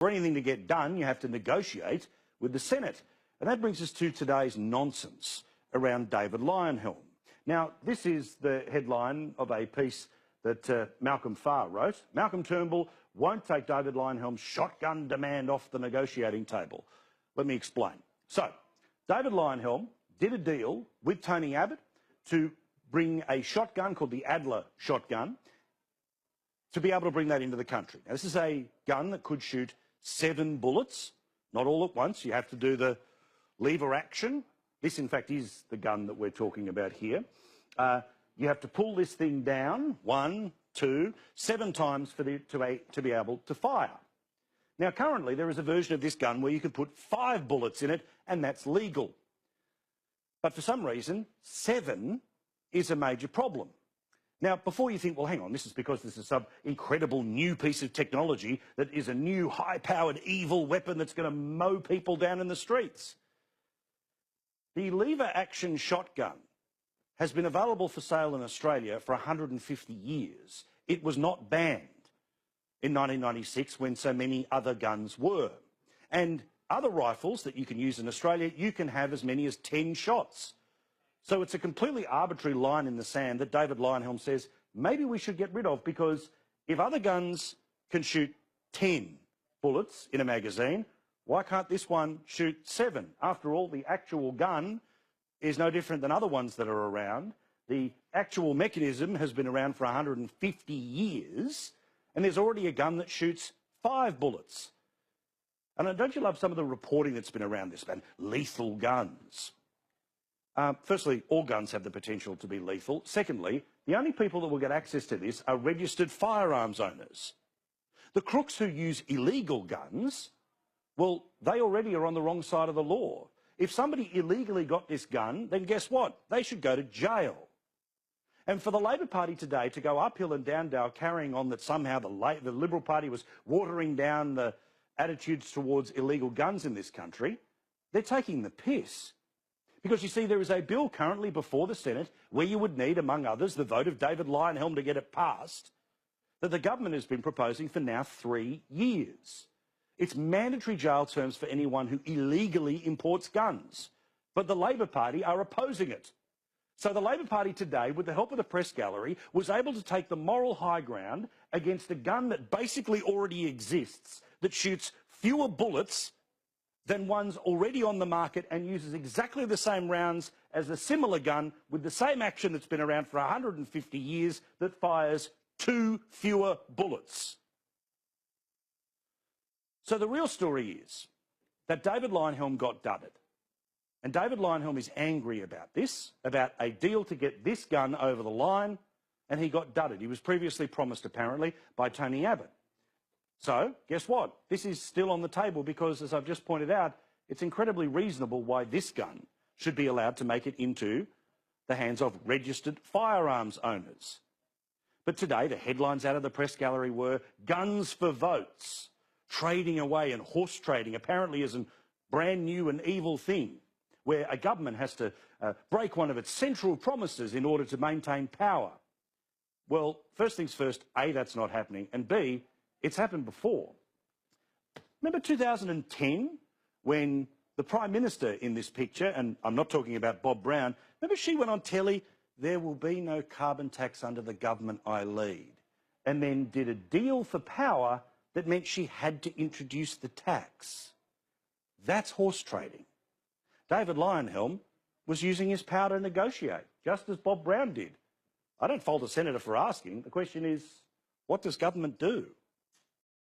For anything to get done, you have to negotiate with the Senate. And that brings us to today's nonsense around David Leyonhjelm. Now, this is the headline of a piece that Malcolm Farr wrote. Malcolm Turnbull won't take David Leyonhjelm's shotgun demand off the negotiating table. Let me explain. So, David Leyonhjelm did a deal with Tony Abbott to bring a shotgun called the Adler shotgun to be able to bring that into the country. Now, this is a gun that could shoot 7 bullets, not all at once. You have to do the lever action. This, in fact, is the gun that we're talking about here. You have to pull this thing down 1, 2, 7 times for to be able to fire. Now, currently, there is a version of this gun where you can put 5 bullets in it, and that's legal. But for some reason, 7 is a major problem. Now, before you think, well, hang on, this is because this is some incredible new piece of technology that is a new high-powered evil weapon that's going to mow people down in the streets. The lever-action shotgun has been available for sale in Australia for 150 years. It was not banned in 1996 when so many other guns were. And other rifles that you can use in Australia, you can have as many as 10 shots. So it's a completely arbitrary line in the sand that David Leyonhjelm says maybe we should get rid of, because if other guns can shoot 10 bullets in a magazine, why can't this one shoot 7? After all, the actual gun is no different than other ones that are around. The actual mechanism has been around for 150 years, and there's already a gun that shoots 5 bullets. And don't you love some of the reporting that's been around this, man? Lethal guns. Firstly, all guns have the potential to be lethal. Secondly, the only people that will get access to this are registered firearms owners. The crooks who use illegal guns, well, they already are on the wrong side of the law. If somebody illegally got this gun, then guess what? They should go to jail. And for the Labor Party today to go uphill and down Dale carrying on that somehow the Liberal Party was watering down the attitudes towards illegal guns in this country, they're taking the piss. Because, you see, there is a bill currently before the Senate where you would need, among others, the vote of David Leyonhjelm to get it passed, that the government has been proposing for now 3 years. It's mandatory jail terms for anyone who illegally imports guns. But the Labor Party are opposing it. So the Labor Party today, with the help of the press gallery, was able to take the moral high ground against a gun that basically already exists, that shoots fewer bullets than ones already on the market and uses exactly the same rounds as a similar gun with the same action that's been around for 150 years that fires 2 fewer bullets. So the real story is that David Leyonhjelm got dudded. And David Leyonhjelm is angry about this, about a deal to get this gun over the line, and he got dudded. He was previously promised, apparently, by Tony Abbott. So, guess what? This is still on the table because, as I've just pointed out, it's incredibly reasonable why this gun should be allowed to make it into the hands of registered firearms owners. But today, the headlines out of the press gallery were guns for votes, trading away, and horse trading apparently is a brand new and evil thing, where a government has to break one of its central promises in order to maintain power. Well, first things first, A, that's not happening, and B, it's happened before. Remember 2010, when the Prime Minister in this picture, and I'm not talking about Bob Brown, remember she went on telly, there will be no carbon tax under the government I lead, and then did a deal for power that meant she had to introduce the tax. That's horse trading. David Leyonhjelm was using his power to negotiate, just as Bob Brown did. I don't fault a senator for asking. The question is, what does government do?